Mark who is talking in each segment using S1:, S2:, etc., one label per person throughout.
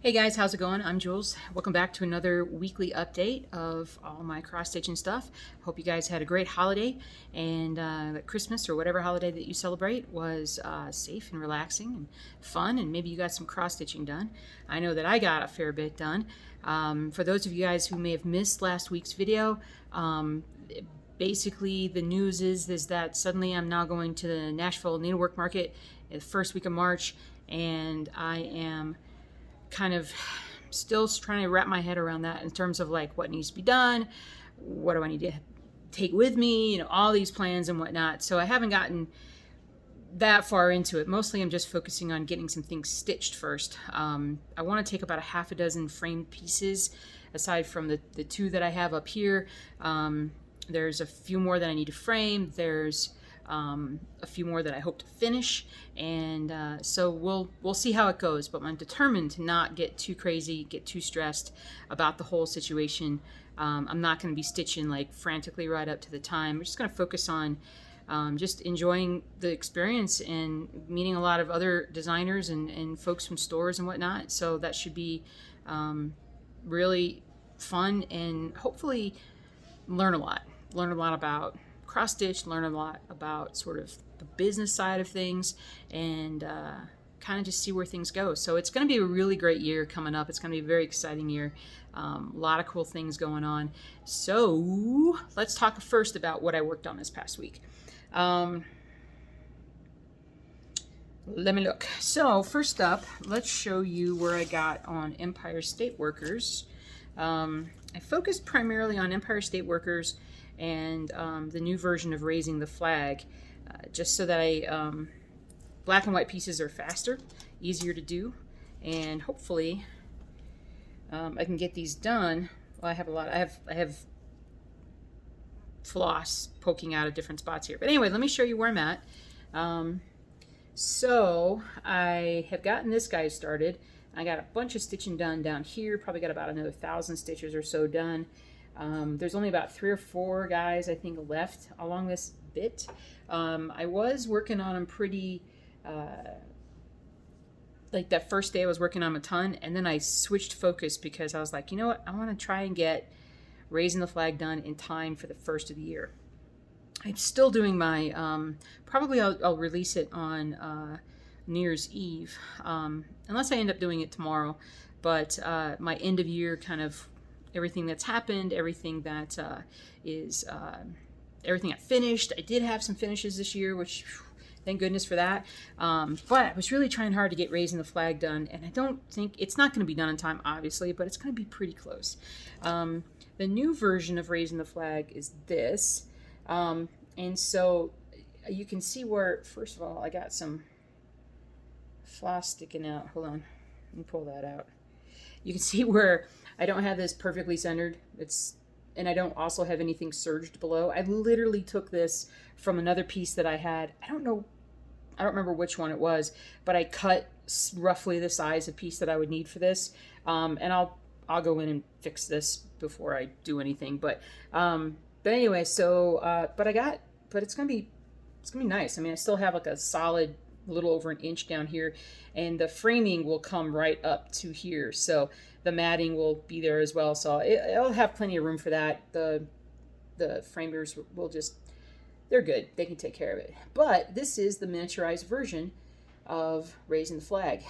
S1: Hey guys, how's it going? I'm Jules. Welcome back to another weekly update of all my cross-stitching stuff. Hope you guys had a great holiday and that Christmas or whatever holiday that you celebrate was safe and relaxing and fun, and maybe you got some cross-stitching done. I know that I got a fair bit done. For those of you guys who may have missed last week's video, basically the news is that suddenly I'm now going to the Nashville Needlework Market the first week of March, and I am kind of still trying to wrap my head around that in terms of like what needs to be done, what do I need to take with me, all these plans and whatnot. So I haven't gotten that far into it. Mostly I'm just focusing on getting some things stitched first. I want to take about a half a dozen framed pieces aside from the two that I have up here. There's a few more that I need to frame. There's a few more that I hope to finish, and so we'll see how it goes, but I'm determined to not get too crazy, get too stressed about the whole situation. I'm not going to be stitching like frantically right up to the time. We're just going to focus on just enjoying the experience and meeting a lot of other designers and folks from stores and whatnot, so that should be really fun, and hopefully learn a lot about cross stitch, learn a lot about sort of the business side of things, and kind of just see where things go. So it's going to be a really great year coming up. It's going to be a very exciting year. A lot of cool things going on. So let's talk first about what I worked on this past week. Let me look. So first up, let's show you where I got on Empire State Workers. I focused primarily on Empire State Workers and the new version of Raising the Flag, just so that black and white pieces are faster, easier to do, and hopefully I can get these done. Well, I have floss poking out of different spots here, but anyway, let me show you where I'm at. So I have gotten this guy started. I got a bunch of stitching done down here, probably got about another 1,000 stitches or so done. There's only about 3 or 4 guys I think left along this bit. I was working on them pretty, like that first day I was working on them a ton, and then I switched focus because I was like, you know what, I want to try and get Raising the Flag done in time for the first of the year. I'm still doing my, probably I'll release it on New Year's Eve, unless I end up doing it tomorrow, but my end of year kind of everything that's happened, everything that everything I finished. I did have some finishes this year, which thank goodness for that. But I was really trying hard to get Raising the Flag done, and I don't think it's not going to be done in time, obviously, but it's going to be pretty close. The new version of Raising the Flag is this, and so you can see where, first of all, I got some floss sticking out. Hold on, let me pull that out. You can see where I don't have this perfectly centered. And I don't also have anything serged below. I literally took this from another piece that I had. I don't remember which one it was, but I cut roughly the size of piece that I would need for this. And I'll go in and fix this before I do anything. But anyway, so but it's gonna be nice. I mean, I still have like a solid little over an inch down here, and the framing will come right up to here, so the matting will be there as well, so it'll have plenty of room for that. The framers will just, they're good, they can take care of it. But this is the miniaturized version of Raising the Flag.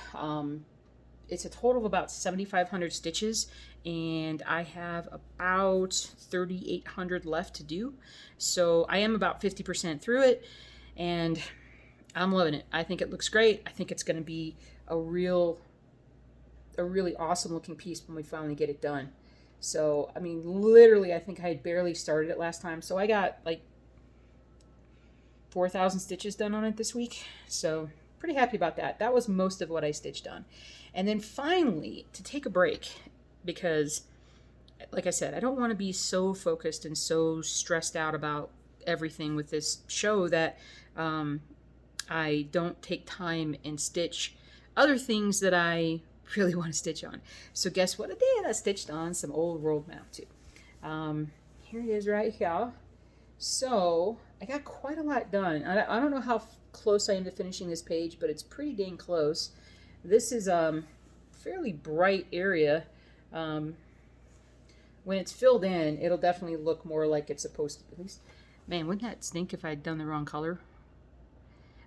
S1: It's a total of about 7,500 stitches, and I have about 3,800 left to do, so I am about 50% through it, and I'm loving it. I think it looks great. I think it's going to be a really awesome looking piece when we finally get it done. So, I mean, literally, I think I had barely started it last time. So I got like 4,000 stitches done on it this week. So pretty happy about that. That was most of what I stitched on. And then finally, to take a break, because like I said, I don't want to be so focused and so stressed out about everything with this show that I don't take time and stitch other things that I really want to stitch on. So guess what I did? I stitched on some old World Map too. Here it is right here. So I got quite a lot done. I don't know how close I am to finishing this page, but it's pretty dang close. This is fairly bright area. When it's filled in, it'll definitely look more like it's supposed to. At least, man, wouldn't that stink if I'd done the wrong color?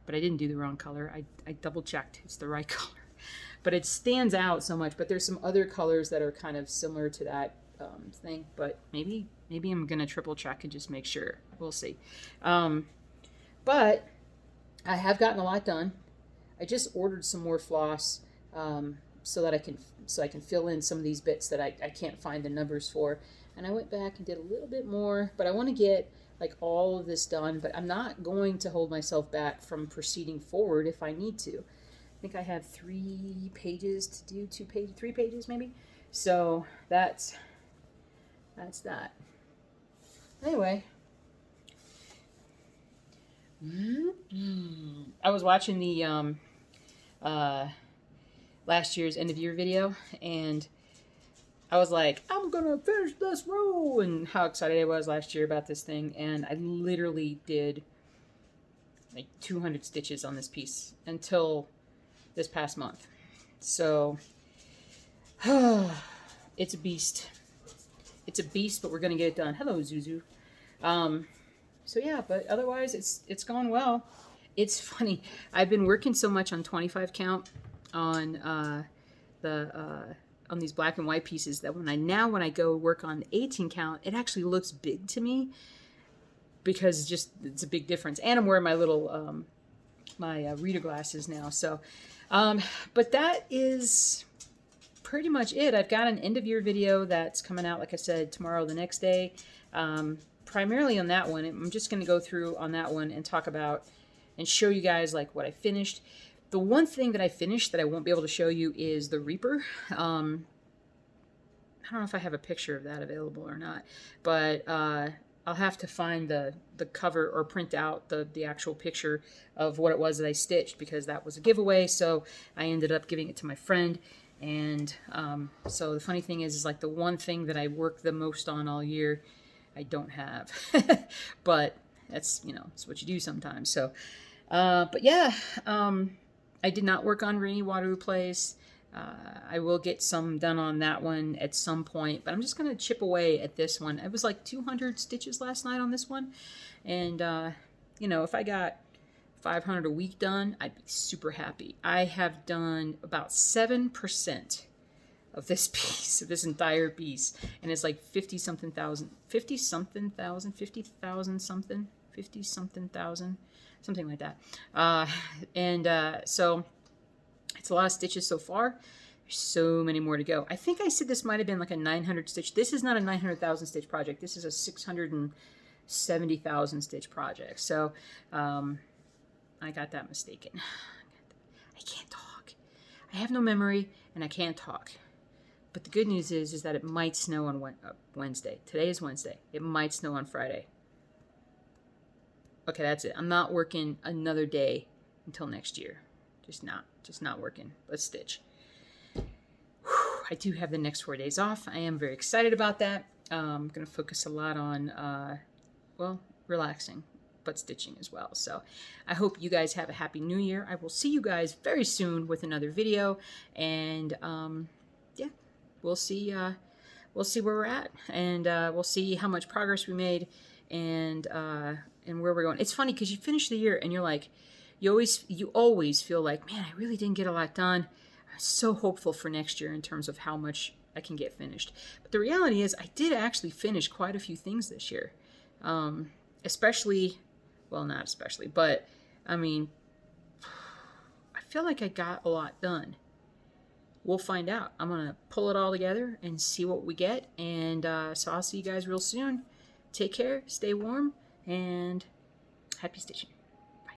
S1: But I didn't do the wrong color. I double checked. It's the right color. But it stands out so much. But there's some other colors that are kind of similar to that thing. But maybe I'm going to triple check and just make sure. We'll see. But I have gotten a lot done. I just ordered some more floss so that I can fill in some of these bits that I can't find the numbers for. And I went back and did a little bit more, but I want to get like all of this done, but I'm not going to hold myself back from proceeding forward if I need to. I think I have 3 pages to do, 3 pages maybe. So that's that. Anyway, I was watching the last year's end of year video, and I was like, I'm gonna finish this row, and how excited I was last year about this thing, and I literally did like 200 stitches on this piece until this past month. So it's a beast. It's a beast, but we're gonna get it done. Hello, Zuzu. So yeah, but otherwise it's going well. It's funny. I've been working so much on 25 count on on these black and white pieces that when I go work on the 18 count, it actually looks big to me because it's a big difference. And I'm wearing my little my reader glasses now. So, but that is pretty much it. I've got an end of year video that's coming out, like I said, tomorrow, the next day. Primarily on that one, I'm just going to go through on that one and talk about and show you guys like what I finished. The one thing that I finished that I won't be able to show you is the Reaper. I don't know if I have a picture of that available or not, but I'll have to find the cover or print out the actual picture of what it was that I stitched, because that was a giveaway. So I ended up giving it to my friend. And so the funny thing is like the one thing that I worked the most on all year, I don't have. But that's, it's what you do sometimes. So, but yeah, I did not work on Rainy Waterloo Place. I will get some done on that one at some point, but I'm just going to chip away at this one. It was like 200 stitches last night on this one. And, if I got 500 a week done, I'd be super happy. I have done about 7% of this piece, of this entire piece. And it's like 50-something thousand, something, something like that. So it's a lot of stitches so far. There's so many more to go. I think I said this might have been like a 900 stitch. This is not a 900,000 stitch project. This is a 670,000 stitch project. So I got that mistaken. I can't talk. I have no memory and I can't talk. But the good news is that it might snow on Wednesday. Today is Wednesday. It might snow on Friday. Okay, that's it. I'm not working another day until next year. Just not working. Let's stitch. Whew, I do have the next 4 days off. I am very excited about that. I'm going to focus a lot on, relaxing, but stitching as well. So I hope you guys have a happy new year. I will see you guys very soon with another video. And, yeah, we'll see where we're at. And we'll see how much progress we made and where we're going. It's funny because you finish the year and you're like, you always feel like, man, I really didn't get a lot done. I'm so hopeful for next year in terms of how much I can get finished. But the reality is I did actually finish quite a few things this year. Especially, well, not especially, but I mean, I feel like I got a lot done. We'll find out. I'm going to pull it all together and see what we get. And so I'll see you guys real soon. Take care, stay warm, and happy stitching.